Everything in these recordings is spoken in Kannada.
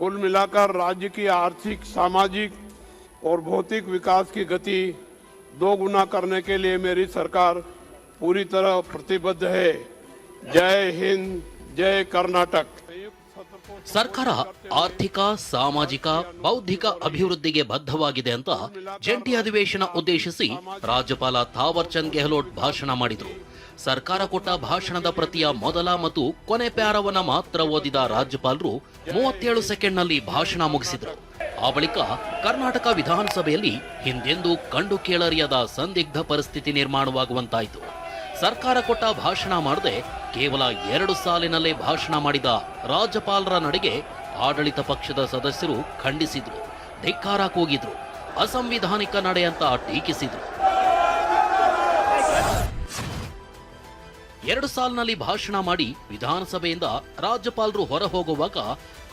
कुल मिलाकर राज्य की आर्थिक, सामाजिक और भौतिक विकास की गति दोगुना करने के लिए मेरी सरकार पूरी तरह प्रतिबद्ध है। जय हिंद, जय कर्नाटक। ಸರ್ಕಾರ ಆರ್ಥಿಕ, ಸಾಮಾಜಿಕ, ಬೌದ್ಧಿಕ ಅಭಿವೃದ್ಧಿಗೆ ಬದ್ಧವಾಗಿದೆ ಅಂತ ಜಂಟಿ ಅಧಿವೇಶನ ಉದ್ದೇಶಿಸಿ ರಾಜ್ಯಪಾಲ ಥಾವರ್ ಚಂದ್ ಗೆಹ್ಲೋಟ್ ಭಾಷಣ ಮಾಡಿದರು. ಸರ್ಕಾರ ಕೊಟ್ಟ ಭಾಷಣದ ಪ್ರತಿಯ ಮೊದಲ ಮತ್ತು ಕೊನೆ ಪ್ಯಾರವನ್ನ ಮಾತ್ರ ಓದಿದ ರಾಜ್ಯಪಾಲರು 37 ಸೆಕೆಂಡ್ನಲ್ಲಿ ಭಾಷಣ ಮುಗಿಸಿದರು. ಆ ಬಳಿಕ ಕರ್ನಾಟಕ ವಿಧಾನಸಭೆಯಲ್ಲಿ ಹಿಂದೆಂದೂ ಕಂಡು ಕೇಳರಿಯದ ಸಂದಿಗ್ಧ ಪರಿಸ್ಥಿತಿ ನಿರ್ಮಾಣವಾಗುವಂತಾಯಿತು. ಸರ್ಕಾರ ಕೊಟ್ಟ ಭಾಷಣ ಮಾಡದೆ ಕೇವಲ 2 ಸಾಲಿನಲ್ಲೇ ಭಾಷಣ ಮಾಡಿದ ರಾಜ್ಯಪಾಲರ ನಡೆಗೆ ಆಡಳಿತ ಪಕ್ಷದ ಸದಸ್ಯರು ಖಂಡಿಸಿದ್ರು, ಧಿಕ್ಕಾರ ಕೂಗಿದ್ರು, ಅಸಂವಿಧಾನಿಕ ನಡೆ ಅಂತ ಟೀಕಿಸಿದ್ರು. 2 ಸಾಲಿನಲ್ಲಿ ಭಾಷಣ ಮಾಡಿ ವಿಧಾನಸಭೆಯಿಂದ ರಾಜ್ಯಪಾಲರು ಹೊರ ಹೋಗುವಾಗ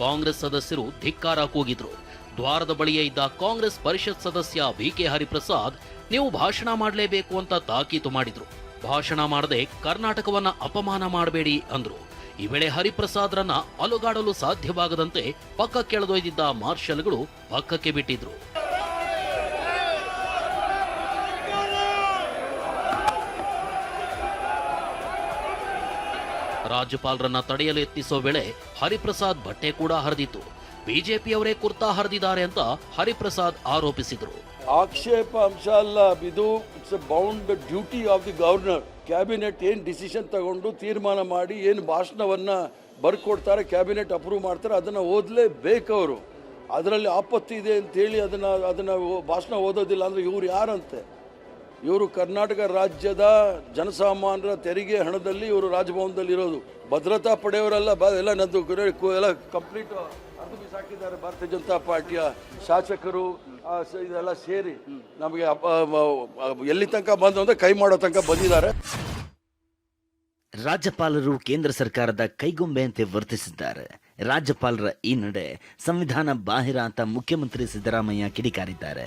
ಕಾಂಗ್ರೆಸ್ ಸದಸ್ಯರು ಧಿಕ್ಕಾರ ಕೂಗಿದ್ರು. ದ್ವಾರದ ಬಳಿಯೇ ಇದ್ದ ಕಾಂಗ್ರೆಸ್ ಪರಿಷತ್ ಸದಸ್ಯ ಬಿಕೆ ಹರಿಪ್ರಸಾದ್ ನೀವು ಭಾಷಣ ಮಾಡಲೇಬೇಕು ಅಂತ ತಾಕೀತು ಮಾಡಿದ್ರು. ಭಾಷಣ ಮಾಡದೆ ಕರ್ನಾಟಕವನ್ನ ಅಪಮಾನ ಮಾಡಬೇಡಿ ಅಂದ್ರು. ಈ ವೇಳೆ ಹರಿಪ್ರಸಾದ್ರನ್ನ ಅಲುಗಾಡಲು ಸಾಧ್ಯವಾಗದಂತೆ ಪಕ್ಕಕ್ಕೆಳೆದೊಯ್ದಿದ್ದ ಮಾರ್ಷಲ್ಗಳು ಪಕ್ಕಕ್ಕೆ ಬಿಟ್ಟಿದ್ರು. ರಾಜ್ಯಪಾಲರನ್ನ ತಡೆಯಲು ಯತ್ನಿಸೋ ವೇಳೆ ಹರಿಪ್ರಸಾದ್ ಬಟ್ಟೆ ಕೂಡ ಹರಿದಿತ್ತು. ಬಿಜೆಪಿಯವರೇ ಕುರ್ತಾ ಹರಿದಿದ್ದಾರೆ ಅಂತ ಹರಿಪ್ರಸಾದ್ ಆರೋಪಿಸಿದರು. ಆಕ್ಷೇಪ ಅಂಶ ಅಲ್ಲ, ಇದು it's A bound duty of the governor. Cabinet ಏನು ಡಿಸಿಷನ್ ತಗೊಂಡು ತೀರ್ಮಾನ ಮಾಡಿ ಏನು ಭಾಷಣವನ್ನು ಬರ್ಕೊಡ್ತಾರೆ, ಕ್ಯಾಬಿನೆಟ್ ಅಪ್ರೂವ್ ಮಾಡ್ತಾರೆ, ಅದನ್ನು ಓದಲೇಬೇಕು ಅವರು. ಅದರಲ್ಲಿ ಆಪತ್ತಿ ಇದೆ ಅಂತೇಳಿ ಅದನ್ನು ಭಾಷಣ ಓದೋದಿಲ್ಲ ಅಂದರೆ ಇವರು ಯಾರಂತೆ? ಇವರು ಕರ್ನಾಟಕ ರಾಜ್ಯದ ಜನಸಾಮಾನ್ಯರ ತೆರಿಗೆ ಹಣದಲ್ಲಿ ಇವರು ರಾಜಭವನದಲ್ಲಿ ಇರೋದು. ಭದ್ರತಾ ಪಡೆಯವರೆಲ್ಲ ಎಲ್ಲ ನಂದು ಎಲ್ಲ ಕಂಪ್ಲೀಟ್ ಅದು ಬಿಸಾಕಿದ್ದಾರೆ. ಭಾರತೀಯ ಜನತಾ ಪಾರ್ಟಿಯ ಶಾಸಕರು ಇದೆಲ್ಲ ಸೇರಿ ನಮಗೆ ಎಲ್ಲಿ ತನಕ ಬಂದು ಅಂದರೆ ಕೈ ಮಾಡೋ ತನಕ ಬಂದಿದ್ದಾರೆ. ರಾಜ್ಯಪಾಲರು ಕೇಂದ್ರ ಸರ್ಕಾರದ ಕೈಗೊಂಬೆಯಂತೆ ವರ್ತಿಸಿದ್ದಾರೆ. ರಾಜ್ಯಪಾಲರ ಈ ನಡೆ ಸಂವಿಧಾನ ಬಾಹಿರ ಅಂತ ಮುಖ್ಯಮಂತ್ರಿ ಸಿದ್ದರಾಮಯ್ಯ ಕಿಡಿಕಾರಿದ್ದಾರೆ.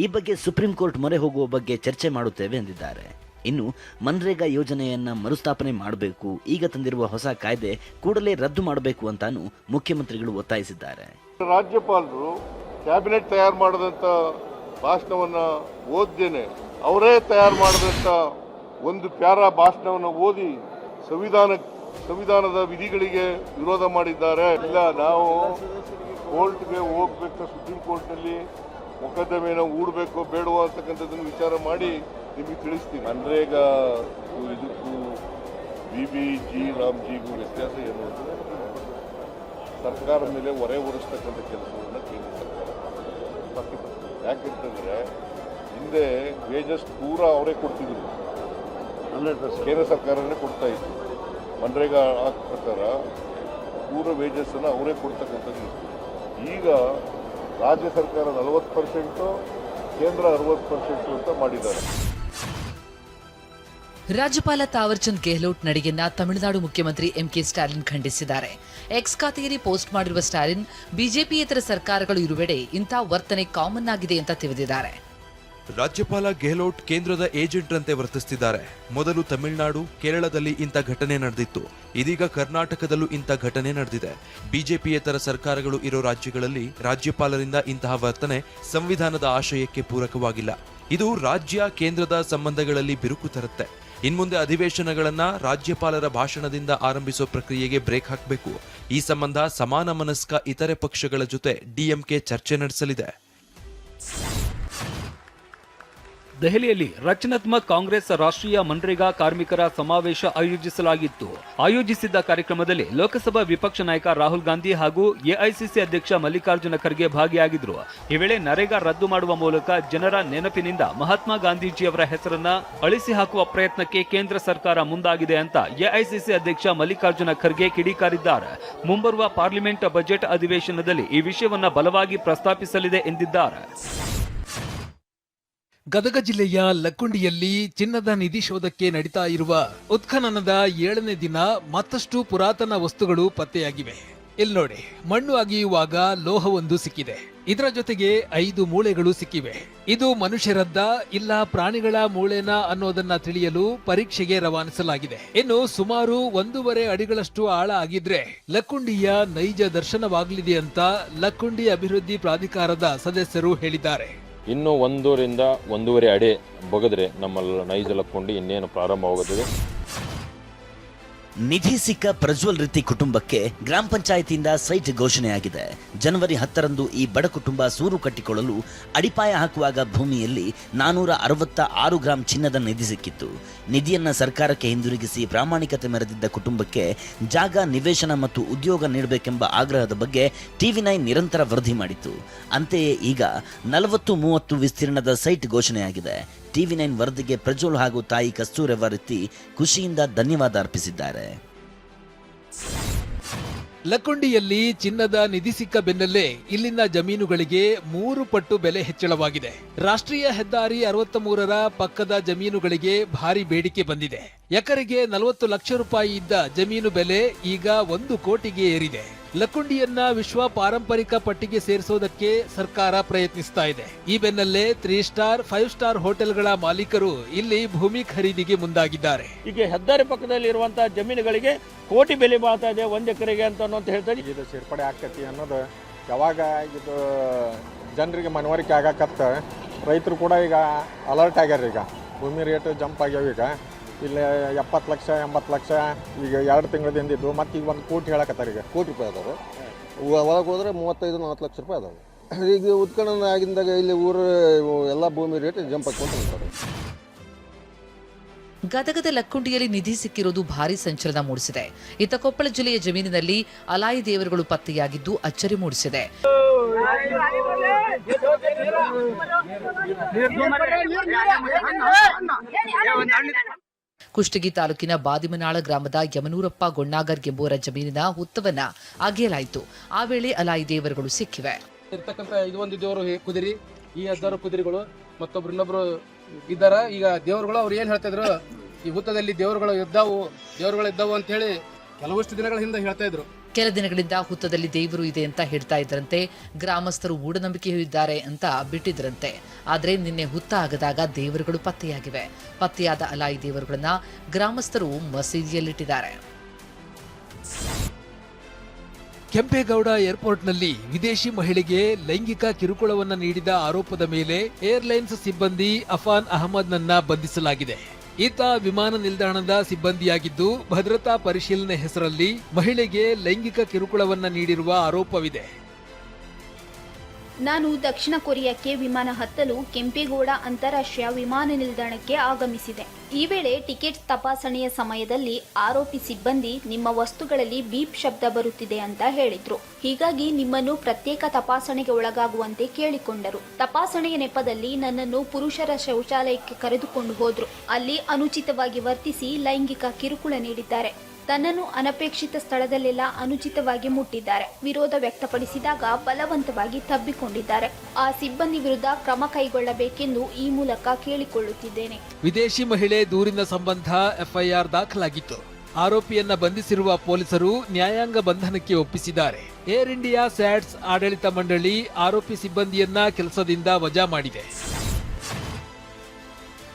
ಈ ಬಗ್ಗೆ ಸುಪ್ರೀಂ ಕೋರ್ಟ್ ಮೊರೆ ಹೋಗುವ ಬಗ್ಗೆ ಚರ್ಚೆ ಮಾಡುತ್ತೇವೆ ಎಂದಿದ್ದಾರೆ. ಇನ್ನು ಮನ್ರೇಗಾ ಯೋಜನೆಯನ್ನ ಮರುಸ್ಥಾಪನೆ ಮಾಡಬೇಕು, ಈಗ ತಂದಿರುವ ಹೊಸ ಕಾಯ್ದೆ ಕೂಡಲೇ ರದ್ದು ಮಾಡಬೇಕು ಅಂತಾನು ಮುಖ್ಯಮಂತ್ರಿಗಳು ಒತ್ತಾಯಿಸಿದ್ದಾರೆ. ರಾಜ್ಯಪಾಲರು ಕ್ಯಾಬಿನೆಟ್ ತಯಾರು ಮಾಡಿದಂಥ ಭಾಷಣವನ್ನ ಓದ್ದೇನೆ ಅವರೇ ತಯಾರು ಮಾಡಿದಂಥ ಒಂದು ಪ್ಯಾರಾ ಭಾಷಣವನ್ನು ಓದಿ ಸಂವಿಧಾನದ ವಿಧಿಗಳಿಗೆ ವಿರೋಧ ಮಾಡಿದ್ದಾರೆ. ಇಲ್ಲ, ನಾವು ಕೋರ್ಟ್ಗೆ ಹೋಗ್ಬೇಕು, ಸುಪ್ರೀಂ ಕೋರ್ಟ್ನಲ್ಲಿ ಮೊಕದ್ದಮೆಯನ್ನು ಹೂಡಬೇಕು ಬೇಡವೋ ಅಂತಕ್ಕಂಥದ್ದನ್ನು ವಿಚಾರ ಮಾಡಿ ನಿಮಗೆ ತಿಳಿಸ್ತೀನಿ. ಮನ್ರೇಗಾ ಇದಕ್ಕೂ BBG ರಾಮ್ಜಿಗೂ ವ್ಯತ್ಯಾಸ ಏನು ಅಂದರೆ ಸರ್ಕಾರ ಮೇಲೆ ಹೊರೆ ಹೊರಿಸ್ತಕ್ಕಂಥ ಕೆಲಸವನ್ನು ಕೇಂದ್ರ ಸರ್ಕಾರ. ಯಾಕೆಂತಂದರೆ ಹಿಂದೆ ವೇಜಸ್ ಪೂರಾ ಅವರೇ ಕೊಡ್ತಿದ್ರು, ಕೇಂದ್ರ ಸರ್ಕಾರನೇ ಕೊಡ್ತಾ ಇತ್ತು. ಮನ್ರೇಗಾ ಆಕ್ಟ್ ಪ್ರಕಾರ ಪೂರ ವೇಜಸ್ಸನ್ನು ಅವರೇ ಕೊಡ್ತಕ್ಕಂಥದ್ದು ಇತ್ತು. ಈಗ ರಾಜ್ಯ ಸರ್ಕಾರ 40%, ಕೇಂದ್ರ 60% ಅಂತ ಮಾಡಿದ್ದಾರೆ. ರಾಜ್ಯಪಾಲ ಥಾವರ್ ಚಂದ್ ಗೆಹ್ಲೋಟ್ ನಡೆಯನ್ನ ತಮಿಳುನಾಡು ಮುಖ್ಯಮಂತ್ರಿ MK ಸ್ಟಾಲಿನ್ ಖಂಡಿಸಿದ್ದಾರೆ. ಎಕ್ಸ್ ಖಾತೆಯಲ್ಲಿ ಪೋಸ್ಟ್ ಮಾಡಿರುವ ಸ್ಟಾಲಿನ್ ಬಿಜೆಪಿಯೇತರ ಸರ್ಕಾರಗಳು ಇರುವೆಡೆ ಇಂಥ ವರ್ತನೆ ಕಾಮನ್ ಆಗಿದೆ ಅಂತ ತಿಳಿದಿದ್ದಾರೆ. ರಾಜ್ಯಪಾಲ ಗೆಹ್ಲೋಟ್ ಕೇಂದ್ರದ ಏಜೆಂಟ್ ರಂತೆ ವರ್ತಿಸುತ್ತಿದ್ದಾರೆ. ಮೊದಲು ತಮಿಳುನಾಡು, ಕೇರಳದಲ್ಲಿ ಇಂಥ ಘಟನೆ ನಡೆದಿತ್ತು. ಇದೀಗ ಕರ್ನಾಟಕದಲ್ಲೂ ಇಂಥ ಘಟನೆ ನಡೆದಿದೆ. ಬಿಜೆಪಿಯೇತರ ಸರ್ಕಾರಗಳು ಇರೋ ರಾಜ್ಯಗಳಲ್ಲಿ ರಾಜ್ಯಪಾಲರಿಂದ ಇಂತಹ ವರ್ತನೆ ಸಂವಿಧಾನದ ಆಶಯಕ್ಕೆ ಪೂರಕವಾಗಿಲ್ಲ. ಇದು ರಾಜ್ಯ ಕೇಂದ್ರದ ಸಂಬಂಧಗಳಲ್ಲಿ ಬಿರುಕು ತರುತ್ತೆ. ಇನ್ಮುಂದೆ ಅಧಿವೇಶನಗಳನ್ನ ರಾಜ್ಯಪಾಲರ ಭಾಷಣದಿಂದ ಆರಂಭಿಸೋ ಪ್ರಕ್ರಿಯೆಗೆ ಬ್ರೇಕ್ ಹಾಕಬೇಕು. ಈ ಸಂಬಂಧ ಸಮಾನ ಮನಸ್ಕ ಇತರೆ ಪಕ್ಷಗಳ ಜೊತೆ DMK ಚರ್ಚೆ ನಡೆಸಲಿದೆ. ದೆಹಲಿಯಲ್ಲಿ ರಚನಾತ್ಮಕ ಕಾಂಗ್ರೆಸ್ ರಾಷ್ಟ್ರೀಯ ಮನ್ರೇಗಾ ಕಾರ್ಮಿಕರ ಸಮಾವೇಶ ಆಯೋಜಿಸಿದ್ದ ಕಾರ್ಯಕ್ರಮದಲ್ಲಿ ಲೋಕಸಭಾ ವಿಪಕ್ಷ ನಾಯಕ ರಾಹುಲ್ ಗಾಂಧಿ ಹಾಗೂ AICC ಅಧ್ಯಕ್ಷ ಮಲ್ಲಿಕಾರ್ಜುನ ಖರ್ಗೆ ಭಾಗಿಯಾಗಿದ್ದರು. ಈ ವೇಳೆ ನರೇಗಾ ರದ್ದು ಮಾಡುವ ಮೂಲಕ ಜನರ ನೆನಪಿನಿಂದ ಮಹಾತ್ಮ ಗಾಂಧೀಜಿಯವರ ಹೆಸರನ್ನ ಅಳಿಸಿ ಹಾಕುವ ಪ್ರಯತ್ನಕ್ಕೆ ಕೇಂದ್ರ ಸರ್ಕಾರ ಮುಂದಾಗಿದೆ ಅಂತ AICC ಅಧ್ಯಕ್ಷ ಮಲ್ಲಿಕಾರ್ಜುನ ಖರ್ಗೆ ಕಿಡಿಕಾರಿದ್ದಾರೆ. ಮುಂಬರುವ ಪಾರ್ಲಿಮೆಂಟ್ ಬಜೆಟ್ ಅಧಿವೇಶನದಲ್ಲಿ ಈ ವಿಷಯವನ್ನ ಬಲವಾಗಿ ಪ್ರಸ್ತಾಪಿಸಲಿದೆ ಎಂದಿದ್ದಾರೆ. ಗದಗ ಜಿಲ್ಲೆಯ ಲಕ್ಕುಂಡಿಯಲ್ಲಿ ಚಿನ್ನದ ನಿಧಿ ಶೋಧಕ್ಕೆ ನಡೀತಾ ಇರುವ ಉತ್ಖನನದ 7ನೇ ದಿನ ಮತ್ತಷ್ಟು ಪುರಾತನ ವಸ್ತುಗಳು ಪತ್ತೆಯಾಗಿವೆ. ಇಲ್ಲಿ ನೋಡಿ, ಮಣ್ಣು ಅಗೆಯುವಾಗ ಲೋಹವೊಂದು ಸಿಕ್ಕಿದೆ. ಇದರ ಜೊತೆಗೆ 5 ಮೂಳೆಗಳು ಸಿಕ್ಕಿವೆ. ಇದು ಮನುಷ್ಯರದ್ದ ಇಲ್ಲ ಪ್ರಾಣಿಗಳ ಮೂಳೆನ ಅನ್ನೋದನ್ನ ತಿಳಿಯಲು ಪರೀಕ್ಷೆಗೆ ರವಾನಿಸಲಾಗಿದೆ. ಇನ್ನು ಸುಮಾರು 1.5 ಅಡಿಗಳಷ್ಟು ಆಳ ಆಗಿದ್ರೆ ಲಕ್ಕುಂಡಿಯ ನೈಜ ದರ್ಶನವಾಗಲಿದೆ ಅಂತ ಲಕ್ಕುಂಡಿ ಅಭಿವೃದ್ಧಿ ಪ್ರಾಧಿಕಾರದ ಸದಸ್ಯರು ಹೇಳಿದ್ದಾರೆ. ಇನ್ನು 1 ರಿಂದ 1.5 ಅಡಿ ಬಗೆದ್ರೆ ನಮ್ಮ ನೈಜ ಲಕ್ಕುಂಡಿ ಇನ್ನೇನು ಪ್ರಾರಂಭವಾಗುತ್ತದೆ. ನಿಧಿ ಸಿಕ್ಕ ಪ್ರಜ್ವಲ್ ರೀತಿ ಕುಟುಂಬಕ್ಕೆ ಗ್ರಾಮ ಪಂಚಾಯಿತಿಯಿಂದ ಸೈಟ್ ಘೋಷಣೆಯಾಗಿದೆ. ಜನವರಿ 10ರಂದು ಈ ಬಡ ಕುಟುಂಬ ಸೂರು ಕಟ್ಟಿಕೊಳ್ಳಲು ಅಡಿಪಾಯ ಹಾಕುವಾಗ ಭೂಮಿಯಲ್ಲಿ 466 ಗ್ರಾಂ ಚಿನ್ನದ ನಿಧಿ ಸಿಕ್ಕಿತ್ತು. ನಿಧಿಯನ್ನ ಸರ್ಕಾರಕ್ಕೆ ಹಿಂದಿರುಗಿಸಿ ಪ್ರಾಮಾಣಿಕತೆ ಮೆರೆದಿದ್ದ ಕುಟುಂಬಕ್ಕೆ ಜಾಗ, ನಿವೇಶನ ಮತ್ತು ಉದ್ಯೋಗ ನೀಡಬೇಕೆಂಬ ಆಗ್ರಹದ ಬಗ್ಗೆ TV9 ನಿರಂತರ ವರದಿ ಮಾಡಿತ್ತು. ಅಂತೆಯೇ ಈಗ 40-30 ವಿಸ್ತೀರ್ಣದ ಸೈಟ್ ಘೋಷಣೆಯಾಗಿದೆ. TV9 ವರದಿಗೆ ಪ್ರಜ್ವಲ್ ಹಾಗೂ ತಾಯಿ ಕಸ್ತೂರವರ್ತಿ ಖುಷಿಯಿಂದ ಧನ್ಯವಾದ ಅರ್ಪಿಸಿದ್ದಾರೆ. ಲಕ್ಕುಂಡಿಯಲ್ಲಿ ಚಿನ್ನದ ನಿಧಿ ಸಿಕ್ಕ ಬೆನ್ನಲ್ಲೇ ಇಲ್ಲಿನ ಜಮೀನುಗಳಿಗೆ 3 ಪಟ್ಟು ಬೆಲೆ ಹೆಚ್ಚಳವಾಗಿದೆ. ರಾಷ್ಟ್ರೀಯ ಹೆದ್ದಾರಿ 63ರ ಪಕ್ಕದ ಜಮೀನುಗಳಿಗೆ ಭಾರಿ ಬೇಡಿಕೆ ಬಂದಿದೆ. ಎಕರೆಗೆ 40 ಲಕ್ಷ ರೂಪಾಯಿ ಇದ್ದ ಜಮೀನು ಬೆಲೆ ಈಗ 1 ಕೋಟಿಗೆ ಏರಿದೆ. ಲಕ್ಕುಂಡಿಯನ್ನ ವಿಶ್ವ ಪಾರಂಪರಿಕ ಪಟ್ಟಿಗೆ ಸೇರಿಸೋದಕ್ಕೆ ಸರ್ಕಾರ ಪ್ರಯತ್ನಿಸ್ತಾ ಇದೆ. ಈ ಬೆನ್ನಲ್ಲೇ 3 ಸ್ಟಾರ್ 5 ಸ್ಟಾರ್ ಹೋಟೆಲ್ಗಳ ಮಾಲೀಕರು ಇಲ್ಲಿ ಭೂಮಿ ಖರೀದಿಗೆ ಮುಂದಾಗಿದ್ದಾರೆ. ಈಗ ಹೆದ್ದಾರಿ ಪಕ್ಕದಲ್ಲಿ ಇರುವಂತಹ ಜಮೀನುಗಳಿಗೆ ಕೋಟಿ ಬೆಲೆ ಬಾಳ್ತಾ ಇದೆ 1 ಎಕರೆಗೆ ಅಂತ ಹೇಳ್ತಾರೆ. ಇದು ಸೇರ್ಪಡೆ ಆಗ್ತೈತಿ ಅನ್ನೋದು ಯಾವಾಗ ಇದು ಜನರಿಗೆ ಮನವರಿಕೆ ಆಗಾಕತ್ತ ರೈತರು ಕೂಡ ಈಗ ಅಲರ್ಟ್ ಆಗ್ಯಾರ. ಈಗ ಭೂಮಿ ರೇಟ್ ಜಂಪ್ ಆಗ್ಯಾವ. ಈಗ ಇಲ್ಲಿ 70 ಲಕ್ಷ 80 ಲಕ್ಷ ಈಗ 2 ತಿಂಗಳದಿಂದ ಇದ್ದು ಮತ್ತೆ ಈಗ 1 ಕೋಟಿ ಹೇಳಕತ್ತಾರೆ. ಈಗ ಕೋಟಿ ರೂಪಾಯಿ ಅದಾವೆ. ಒಳಗೆ ಹೋದ್ರೆ 35-40 ಲಕ್ಷ ರೂಪಾಯಿ ಅದಾವೆ. ಈಗ ಉತ್ಖನನ ಆಗಿದ್ದಾಗ ಇಲ್ಲಿ ಊರು ಎಲ್ಲ ಭೂಮಿ ರೇಟ್ ಜಂಪ್ ಆಗ್ಕೊಂಡು ನಿಂತಾರೆ. ಗದಗದ ಲಕ್ಕುಂಡಿಯಲ್ಲಿ ನಿಧಿ ಸಿಕ್ಕಿರೋದು ಭಾರಿ ಸಂಚಲನ ಮೂಡಿಸಿದೆ. ಇತ್ತ ಕೊಪ್ಪಳ ಜಿಲ್ಲೆಯ ಜಮೀನಿನಲ್ಲಿ ಅಲಾಯಿ ದೇವರುಗಳು ಪತ್ತೆಯಾಗಿದ್ದು ಅಚ್ಚರಿ ಮೂಡಿಸಿದೆ. ಕುಷ್ಟಗಿ ತಾಲೂಕಿನ ಬಾದಿಮನಾಳ ಗ್ರಾಮದ ಯಮನೂರಪ್ಪ ಗೊಣ್ಣಾಗರ್ ಎಂಬುವರ ಜಮೀನಿನ ಹುತ್ತವನ್ನ ಅಗೆಯಲಾಯಿತು. ಆ ವೇಳೆ ಅಲಾಯಿ ದೇವರುಗಳು ಸಿಕ್ಕಿವೆ. ಇರ್ತಕ್ಕಂಥ ಇದೊಂದು ದೇವರು ಕುದುರೆ, ಈ 10 ಕುದುರೆಗಳು ಮತ್ತೊಬ್ರು ಇನ್ನೊಬ್ರು ಇದ್ದಾರ. ಈಗ ದೇವರುಗಳು ಅವ್ರು ಏನ್ ಹೇಳ್ತಾ ಇದ್ರು, ಈ ಹುತ್ತದಲ್ಲಿ ದೇವರುಗಳು ಇದ್ದಾವು ಅಂತ ಹೇಳಿ ಕೆಲವಷ್ಟು ದಿನಗಳ ಹಿಂದೆ ಹೇಳ್ತಾ ಇದ್ರು. ಕೆಲ ದಿನಗಳಿಂದ ಹುತ್ತದಲ್ಲಿ ದೇವರು ಇದೆ ಅಂತ ಹೇಳ್ತಾ ಇದ್ರಂತೆ. ಗ್ರಾಮಸ್ಥರು ಮೂಢನಂಬಿಕೆ ಇದ್ದಾರೆ ಅಂತ ಬಿಟ್ಟಿದ್ರಂತೆ. ಆದ್ರೆ ನಿನ್ನೆ ಹುತ್ತ ಆಗದಾಗ ದೇವರುಗಳು ಪತ್ತೆಯಾಗಿವೆ. ಪತ್ತೆಯಾದ ಅಲಾಯಿ ದೇವರುಗಳನ್ನ ಗ್ರಾಮಸ್ಥರು ಮಸೀದಿಯಲ್ಲಿಟ್ಟಿದ್ದಾರೆ. ಕೆಂಪೇಗೌಡ ಏರ್ಪೋರ್ಟ್ನಲ್ಲಿ ವಿದೇಶಿ ಮಹಿಳೆಗೆ ಲೈಂಗಿಕ ಕಿರುಕುಳವನ್ನ ನೀಡಿದ ಆರೋಪದ ಮೇಲೆ ಏರ್ಲೈನ್ಸ್ ಸಿಬ್ಬಂದಿ ಅಫಾನ್ ಅಹಮದ್ನನ್ನ ಬಂಧಿಸಲಾಗಿದೆ. ಈತ ವಿಮಾನ ನಿಲ್ದಾಣದ ಸಿಬ್ಬಂದಿಯಾಗಿದ್ದು ಭದ್ರತಾ ಪರಿಶೀಲನೆ ಹೆಸರಲ್ಲಿ ಮಹಿಳೆಗೆ ಲೈಂಗಿಕ ಕಿರುಕುಳವನ್ನ ನೀಡಿರುವ ಆರೋಪವಿದೆ. ನಾನು ದಕ್ಷಿಣ ಕೊರಿಯಾಕ್ಕೆ ವಿಮಾನ ಹತ್ತಲು ಕೆಂಪೇಗೌಡ ಅಂತಾರಾಷ್ಟ್ರೀಯ ವಿಮಾನ ನಿಲ್ದಾಣಕ್ಕೆ ಆಗಮಿಸಿದೆ. ಈ ವೇಳೆ ಟಿಕೆಟ್ ತಪಾಸಣೆಯ ಸಮಯದಲ್ಲಿ ಆರೋಪಿ ಸಿಬ್ಬಂದಿ ನಿಮ್ಮ ವಸ್ತುಗಳಲ್ಲಿ ಬೀಪ್ ಶಬ್ದ ಬರುತ್ತಿದೆ ಅಂತ ಹೇಳಿದ್ರು. ಹೀಗಾಗಿ ನಿಮ್ಮನ್ನು ಪ್ರತ್ಯೇಕ ತಪಾಸಣೆಗೆ ಒಳಗಾಗುವಂತೆ ಕೇಳಿಕೊಂಡರು. ತಪಾಸಣೆಯ ನೆಪದಲ್ಲಿ ನನ್ನನ್ನು ಪುರುಷರ ಶೌಚಾಲಯಕ್ಕೆ ಕರೆದುಕೊಂಡು ಹೋದ್ರು. ಅಲ್ಲಿ ಅನುಚಿತವಾಗಿ ವರ್ತಿಸಿ ಲೈಂಗಿಕ ಕಿರುಕುಳ ನೀಡಿದ್ದಾರೆ. ತನ್ನನ್ನು ಅನಪೇಕ್ಷಿತ ಸ್ಥಳದಲ್ಲೆಲ್ಲ ಅನುಚಿತವಾಗಿ ಮುಟ್ಟಿದ್ದಾರೆ. ವಿರೋಧ ವ್ಯಕ್ತಪಡಿಸಿದಾಗ ಬಲವಂತವಾಗಿ ತಬ್ಬಿಕೊಂಡಿದ್ದಾರೆ. ಆ ಸಿಬ್ಬಂದಿ ವಿರುದ್ಧ ಕ್ರಮ ಕೈಗೊಳ್ಳಬೇಕೆಂದು ಈ ಮೂಲಕ ಕೇಳಿಕೊಳ್ಳುತ್ತಿದ್ದೇನೆ. ವಿದೇಶಿ ಮಹಿಳೆ ದೂರಿನ ಸಂಬಂಧ ಎಫ್ಐಆರ್ ದಾಖಲಾಗಿತ್ತು. ಆರೋಪಿಯನ್ನ ಬಂಧಿಸಿರುವ ಪೊಲೀಸರು ನ್ಯಾಯಾಂಗ ಬಂಧನಕ್ಕೆ ಒಪ್ಪಿಸಿದ್ದಾರೆ. ಏರ್ ಇಂಡಿಯಾ ಸ್ಯಾಟ್ಸ್ ಆಡಳಿತ ಮಂಡಳಿ ಆರೋಪಿ ಸಿಬ್ಬಂದಿಯನ್ನ ಕೆಲಸದಿಂದ ವಜಾ ಮಾಡಿದೆ.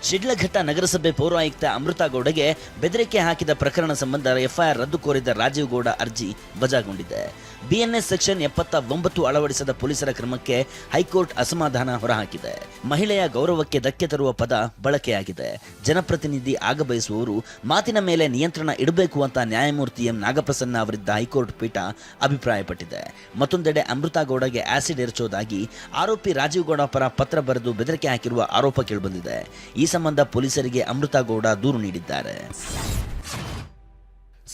ಶಿಡ್ಲಘಟ್ಟ ನಗರಸಭೆ ಪೌರಾಯುಕ್ತ ಅಮೃತಾ ಗೌಡಗೆ ಬೆದರಿಕೆ ಹಾಕಿದ ಪ್ರಕರಣ ಸಂಬಂಧ ಎಫ್ಐಆರ್ ರದ್ದು ಕೋರಿದ ರಾಜೀವ್ ಗೌಡ ಅರ್ಜಿ ವಜಾಗೊಂಡಿದೆ. ಬಿಎನ್ಎಸ್ ಸೆಕ್ಷನ್ 79 ಅಳವಡಿಸದ ಪೊಲೀಸರ ಕ್ರಮಕ್ಕೆ ಹೈಕೋರ್ಟ್ ಅಸಮಾಧಾನ ಹೊರಹಾಕಿದೆ. ಮಹಿಳೆಯ ಗೌರವಕ್ಕೆ ಧಕ್ಕೆ ತರುವ ಪದ ಬಳಕೆಯಾಗಿದೆ. ಜನಪ್ರತಿನಿಧಿ ಆಗಬಯಸುವವರು ಮಾತಿನ ಮೇಲೆ ನಿಯಂತ್ರಣ ಇಡಬೇಕು ಅಂತ ನ್ಯಾಯಮೂರ್ತಿ ಎಂ ನಾಗಪ್ರಸನ್ನ ಅವರಿದ್ದ ಹೈಕೋರ್ಟ್ ಪೀಠ ಅಭಿಪ್ರಾಯಪಟ್ಟಿದೆ. ಮತ್ತೊಂದೆಡೆ ಅಮೃತಾ ಗೌಡಗೆ ಆಸಿಡ್ ಎರಚೋದಾಗಿ ಆರೋಪಿ ರಾಜೀವ್ ಗೌಡ ಪರ ಪತ್ರ ಬರೆದು ಬೆದರಿಕೆ ಹಾಕಿರುವ ಆರೋಪ ಕೇಳಿಬಂದಿದೆ. ಈ ಸಂಬಂಧ ಪೊಲೀಸರಿಗೆ ಅಮೃತಾ ಗೌಡ ದೂರು ನೀಡಿದ್ದಾರೆ.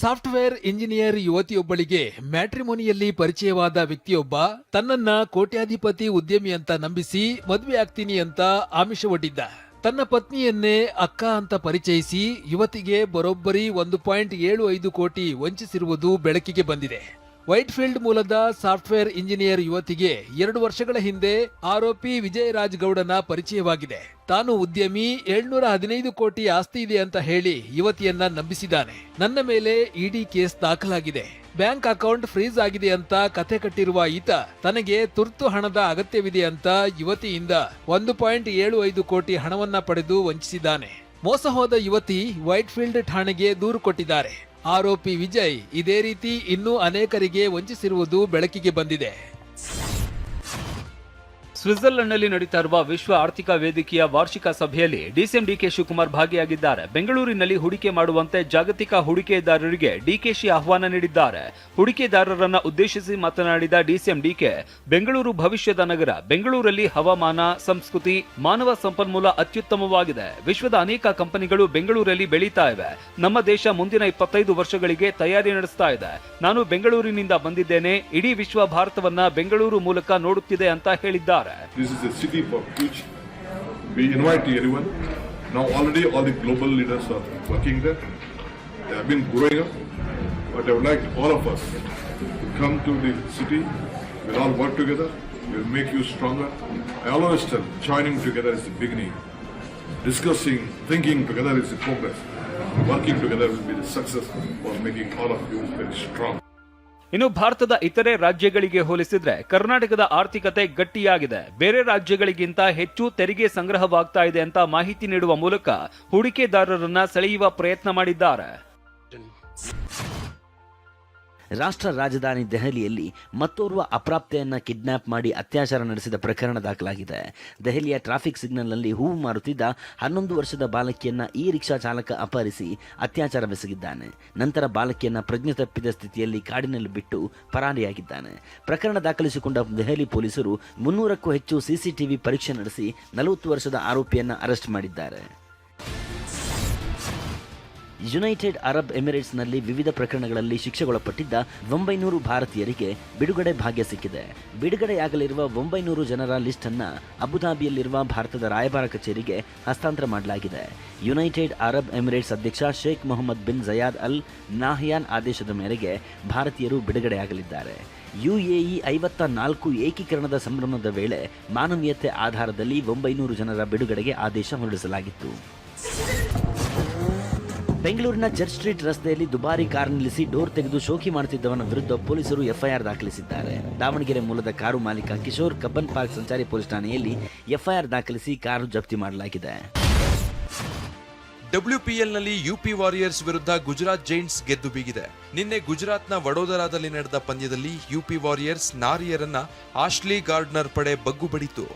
ಸಾಫ್ಟ್ವೇರ್ ಇಂಜಿನಿಯರ್ ಯುವತಿಯೊಬ್ಬಳಿಗೆ ಮ್ಯಾಟ್ರಿಮೋನಿಯಲ್ಲಿ ಪರಿಚಯವಾದ ವ್ಯಕ್ತಿಯೊಬ್ಬ ತನ್ನನ್ನ ಕೋಟ್ಯಾಧಿಪತಿ ಉದ್ಯಮಿ ಅಂತ ನಂಬಿಸಿ ಮದುವೆ ಆಗ್ತೀನಿ ಅಂತ ಆಮಿಷವೊಡ್ಡಿದ್ದ. ತನ್ನ ಪತ್ನಿಯನ್ನೇ ಅಕ್ಕ ಅಂತ ಪರಿಚಯಿಸಿ ಯುವತಿಗೆ ಬರೋಬ್ಬರಿ 1.75 ಕೋಟಿ ವಂಚಿಸಿರುವುದು ಬೆಳಕಿಗೆ ಬಂದಿದೆ. ವೈಟ್ಫೀಲ್ಡ್ ಮೂಲದ ಸಾಫ್ಟ್ವೇರ್ ಇಂಜಿನಿಯರ್ ಯುವತಿಗೆ 2 ವರ್ಷಗಳ ಹಿಂದೆ ಆರೋಪಿ ವಿಜಯರಾಜ್ ಗೌಡನ ಪರಿಚಯವಾಗಿದೆ. ತಾನು ಉದ್ಯಮಿ, 715 ಕೋಟಿ ಆಸ್ತಿ ಇದೆ ಅಂತ ಹೇಳಿ ಯುವತಿಯನ್ನ ನಂಬಿಸಿದ್ದಾನೆ. ನನ್ನ ಮೇಲೆ ಇಡಿ ಕೇಸ್ ದಾಖಲಾಗಿದೆ. ಬ್ಯಾಂಕ್ ಅಕೌಂಟ್ ಫ್ರೀಸ್ ಆಗಿದೆ ಅಂತ ಕಥೆ ಕಟ್ಟಿರುವ ಈತ ತನಗೆ ತುರ್ತು ಹಣದ ಅಗತ್ಯವಿದೆ ಅಂತ ಯುವತಿಯಿಂದ 1.75 ಕೋಟಿ ಹಣವನ್ನ ಪಡೆದು ವಂಚಿಸಿದ್ದಾನೆ. ಮೋಸ ಹೋದ ಯುವತಿ ವೈಟ್ಫೀಲ್ಡ್ ಠಾಣೆಗೆ ದೂರು ಕೊಟ್ಟಿದ್ದಾರೆ. ಆರೋಪಿ ವಿಜಯ್ ಇದೇ ರೀತಿ ಇನ್ನೂ ಅನೇಕರಿಗೆ ವಂಚಿಸಿರುವುದು ಬೆಳಕಿಗೆ ಬಂದಿದೆ. ಸ್ವಿಟ್ಜರ್ಲೆಂಡ್ನಲ್ಲಿ ನಡೀತಾ ಇರುವ ವಿಶ್ವ ಆರ್ಥಿಕ ವೇದಿಕೆಯ ವಾರ್ಷಿಕ ಸಭೆಯಲ್ಲಿ ಡಿಸಿಎಂ ಡಿಕೆ ಶಿವಕುಮಾರ್ ಭಾಗಿಯಾಗಿದ್ದಾರೆ. ಬೆಂಗಳೂರಿನಲ್ಲಿ ಹೂಡಿಕೆ ಮಾಡುವಂತೆ ಜಾಗತಿಕ ಹೂಡಿಕೆದಾರರಿಗೆ ಡಿಕೆಶಿ ಆಹ್ವಾನ ನೀಡಿದ್ದಾರೆ. ಹೂಡಿಕೆದಾರರನ್ನ ಉದ್ದೇಶಿಸಿ ಮಾತನಾಡಿದ ಡಿಸಿಎಂ ಡಿಕೆ, ಬೆಂಗಳೂರು ಭವಿಷ್ಯದ ನಗರ. ಬೆಂಗಳೂರಲ್ಲಿ ಹವಾಮಾನ, ಸಂಸ್ಕೃತಿ, ಮಾನವ ಸಂಪನ್ಮೂಲ ಅತ್ಯುತ್ತಮವಾಗಿದೆ. ವಿಶ್ವದ ಅನೇಕ ಕಂಪನಿಗಳು ಬೆಂಗಳೂರಲ್ಲಿ ಬೆಳೀತಾ ಇವೆ. ನಮ್ಮ ದೇಶ ಮುಂದಿನ 25 ವರ್ಷಗಳಿಗೆ ತಯಾರಿ ನಡೆಸ್ತಾ ಇದೆ. ನಾನು ಬೆಂಗಳೂರಿನಿಂದ ಬಂದಿದ್ದೇನೆ. ಇಡೀ ವಿಶ್ವ ಭಾರತವನ್ನ ಬೆಂಗಳೂರು ಮೂಲಕ ನೋಡುತ್ತಿದೆ ಅಂತ ಹೇಳಿದ್ದಾರೆ. This is a city for future. We invite everyone. Now already all the global leaders are working there. They have been growing up. But I would like all of us to come to the city. We'll all work together. We'll make you stronger. I always tell, joining together is the beginning. Discussing, thinking together is the progress. Working together will be the success for making all of you very strong. ಇನ್ನು ಭಾರತದ ಇತರೆ ರಾಜ್ಯಗಳಿಗೆ ಹೋಲಿಸಿದ್ರೆ ಕರ್ನಾಟಕದ ಆರ್ಥಿಕತೆ ಗಟ್ಟಿಯಾಗಿದೆ. ಬೇರೆ ರಾಜ್ಯಗಳಿಗಿಂತ ಹೆಚ್ಚು ತೆರಿಗೆ ಸಂಗ್ರಹವಾಗ್ತಾ ಇದೆ ಅಂತ ಮಾಹಿತಿ ನೀಡುವ ಮೂಲಕ ಹೂಡಿಕೆದಾರರನ್ನ ಸೆಳೆಯುವ ಪ್ರಯತ್ನ ಮಾಡಿದ್ದಾರೆ. ರಾಷ್ಟ್ರ ರಾಜಧಾನಿ ದೆಹಲಿಯಲ್ಲಿ ಮತ್ತೋರ್ವ ಅಪ್ರಾಪ್ತೆಯನ್ನ ಕಿಡ್ನಾಪ್ ಮಾಡಿ ಅತ್ಯಾಚಾರ ನಡೆಸಿದ ಪ್ರಕರಣ ದಾಖಲಾಗಿದೆ. ದೆಹಲಿಯ ಟ್ರಾಫಿಕ್ ಸಿಗ್ನಲ್ನಲ್ಲಿ ಹೂವು ಮಾರುತ್ತಿದ್ದ 11 ವರ್ಷದ ಬಾಲಕಿಯನ್ನ ಈ ರಿಕ್ಷಾ ಚಾಲಕ ಅಪಹರಿಸಿ ಅತ್ಯಾಚಾರವೆಸಗಿದ್ದಾನೆ. ನಂತರ ಬಾಲಕಿಯನ್ನ ಪ್ರಜ್ಞೆ ತಪ್ಪಿದ ಸ್ಥಿತಿಯಲ್ಲಿ ಕಾಡಿನಲ್ಲಿ ಬಿಟ್ಟು ಪರಾರಿಯಾಗಿದ್ದಾನೆ. ಪ್ರಕರಣ ದಾಖಲಿಸಿಕೊಂಡ ದೆಹಲಿ ಪೊಲೀಸರು 300ಕ್ಕೂ ಹೆಚ್ಚು ಸಿಸಿಟಿವಿ ಪರೀಕ್ಷೆ ನಡೆಸಿ 40 ವರ್ಷದ ಆರೋಪಿಯನ್ನ ಅರೆಸ್ಟ್ ಮಾಡಿದ್ದಾರೆ. ಯುನೈಟೆಡ್ ಅರಬ್ ಎಮಿರೇಟ್ಸ್ನಲ್ಲಿ ವಿವಿಧ ಪ್ರಕರಣಗಳಲ್ಲಿ ಶಿಕ್ಷೆಗೊಳಪಟ್ಟಿದ್ದ 900 ಭಾರತೀಯರಿಗೆ ಬಿಡುಗಡೆ ಭಾಗ್ಯ ಸಿಕ್ಕಿದೆ. ಬಿಡುಗಡೆಯಾಗಲಿರುವ 900 ಜನರ ಲಿಸ್ಟ್ ಅನ್ನ ಅಬುಧಾಬಿಯಲ್ಲಿರುವ ಭಾರತದ ರಾಯಭಾರ ಕಚೇರಿಗೆ ಹಸ್ತಾಂತರ ಮಾಡಲಾಗಿದೆ. ಯುನೈಟೆಡ್ ಅರಬ್ ಎಮಿರೇಟ್ಸ್ ಅಧ್ಯಕ್ಷ ಶೇಖ್ ಮೊಹಮ್ಮದ್ ಬಿನ್ ಜಯಾದ್ ಅಲ್ ನಾಹ್ಯಾನ್ ಆದೇಶದ ಮೇರೆಗೆ ಭಾರತೀಯರು ಬಿಡುಗಡೆಯಾಗಲಿದ್ದಾರೆ. ಯುಎಇ 54 ಏಕೀಕರಣದ ಸಂಭ್ರಮದ ವೇಳೆ ಮಾನವೀಯತೆ ಆಧಾರದಲ್ಲಿ 900 ಜನರ ಬಿಡುಗಡೆಗೆ ಆದೇಶ ಹೊರಡಿಸಲಾಗಿತ್ತು. ಬೆಂಗಳೂರಿನ ಚರ್ಚ್ ಸ್ಟ್ರೀಟ್ ರಸ್ತೆಯಲ್ಲಿ ದುಬಾರಿ ಕಾರ್ ನಿಲ್ಲಿಸಿ ಡೋರ್ ತೆಗೆದು ಶೋಕಿ ಮಾಡುತ್ತಿದ್ದವನ ವಿರುದ್ಧ ಪೊಲೀಸರು ಎಫ್ಐಆರ್ ದಾಖಲಿಸಿದ್ದಾರೆ. ದಾವಣಗೆರೆ ಮೂಲದ ಕಾರು ಮಾಲೀಕ ಕಿಶೋರ್ ಕಬ್ಬನ್ ಪಾರ್ಕ್ ಸಂಚಾರಿ ಪೊಲೀಸ್ ಠಾಣೆಯಲ್ಲಿ ಎಫ್ಐಆರ್ ದಾಖಲಿಸಿ ಕಾರು ಜಪ್ತಿ ಮಾಡಲಾಗಿದೆ. WPLನಲ್ಲಿ ಯುಪಿ ವಾರಿಯರ್ಸ್ ವಿರುದ್ಧ ಗುಜರಾತ್ ಜೈಂಟ್ಸ್ ಗೆದ್ದು ಬೀಗಿದೆ. ನಿನ್ನೆ ಗುಜರಾತ್ನ ವಡೋದರಾದಲ್ಲಿ ನಡೆದ ಪಂದ್ಯದಲ್ಲಿ ಯುಪಿ ವಾರಿಯರ್ಸ್ ನಾರಿಯರನ್ನ ಆಶ್ಲಿ ಗಾರ್ಡ್ನರ್ ಪಡೆ ಬಗ್ಗು ಬಡಿತು.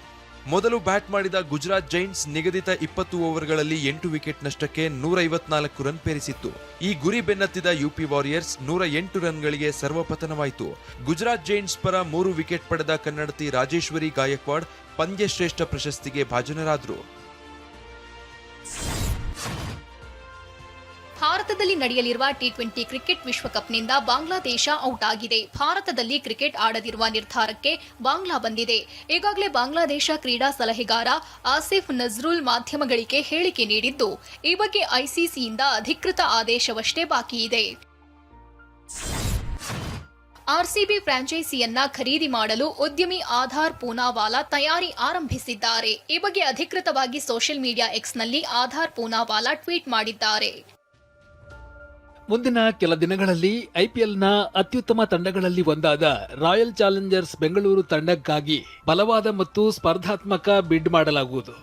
ಮೊದಲು ಬ್ಯಾಟ್ ಮಾಡಿದ ಗುಜರಾತ್ ಜೈಂಟ್ಸ್ ನಿಗದಿತ 20 ಓವರ್ಗಳಲ್ಲಿ 8 ವಿಕೆಟ್ ನಷ್ಟಕ್ಕೆ 154 ರನ್ ಪೇರಿಸಿತ್ತು. ಈ ಗುರಿ ಬೆನ್ನತ್ತಿದ ಯುಪಿ ವಾರಿಯರ್ಸ್ 108 ರನ್ಗಳಿಗೆ ಸರ್ವಪತನವಾಯಿತು. ಗುಜರಾತ್ ಜೈಂಟ್ಸ್ ಪರ 3 ವಿಕೆಟ್ ಪಡೆದ ಕನ್ನಡತಿ ರಾಜೇಶ್ವರಿ ಗಾಯಕ್ವಾಡ್ ಪಂದ್ಯ ಶ್ರೇಷ್ಠ ಪ್ರಶಸ್ತಿಗೆ ಭಾಜನರಾದರು. ಭಾರತದಲ್ಲಿ ನಡೆಯಲಿರುವ ಟಿ20 ಕ್ರಿಕೆಟ್ ವಿಶ್ವಕಪ್ನಿಂದ ಬಾಂಗ್ಲಾದೇಶ ಔಟ್ ಆಗಿದೆ. ಭಾರತದಲ್ಲಿ ಕ್ರಿಕೆಟ್ ಆಡದಿರುವ ನಿರ್ಧಾರಕ್ಕೆ ಬಾಂಗ್ಲಾ ಬಂದಿದೆ. ಈಗಾಗಲೇ ಬಾಂಗ್ಲಾದೇಶ ಕ್ರೀಡಾ ಸಲಹೆಗಾರ ಆಸಿಫ್ ನಜ್ರುಲ್ ಮಾಧ್ಯಮಗಳಿಗೆ ಹೇಳಿಕೆ ನೀಡಿದ್ದು, ಈ ಬಗ್ಗೆ ಐಸಿಸಿಯಿಂದ ಅಧಿಕೃತ ಆದೇಶವಷ್ಟೇ ಬಾಕಿ ಇದೆ. ಆರ್ಸಿಬಿ ಫ್ರಾಂಚೈಸಿಯನ್ನ ಖರೀದಿ ಮಾಡಲು ಉದ್ಯಮಿ ಆಧಾರ್ ಪೂನಾವಾಲಾ ತಯಾರಿ ಆರಂಭಿಸಿದ್ದಾರೆ. ಈ ಬಗ್ಗೆ ಅಧಿಕೃತವಾಗಿ ಸೋಷಿಯಲ್ ಮೀಡಿಯಾ ಎಕ್ಸ್ನಲ್ಲಿ ಆಧಾರ್ ಪೂನಾವಾಲಾ ಟ್ವೀಟ್ ಮಾಡಿದ್ದಾರೆ. ಮುಂದಿನ ಕೆಲ ದಿನಗಳಲ್ಲಿ ಐಪಿಎಲ್ನ ಅತ್ಯುತ್ತಮ ತಂಡಗಳಲ್ಲಿ ಒಂದಾದ ರಾಯಲ್ ಚಾಲೆಂಜರ್ಸ್ ಬೆಂಗಳೂರು ತಂಡಕ್ಕಾಗಿ ಬಲವಾದ ಮತ್ತು ಸ್ಪರ್ಧಾತ್ಮಕ ಬಿಡ್ ಮಾಡಲಾಗುವುದು.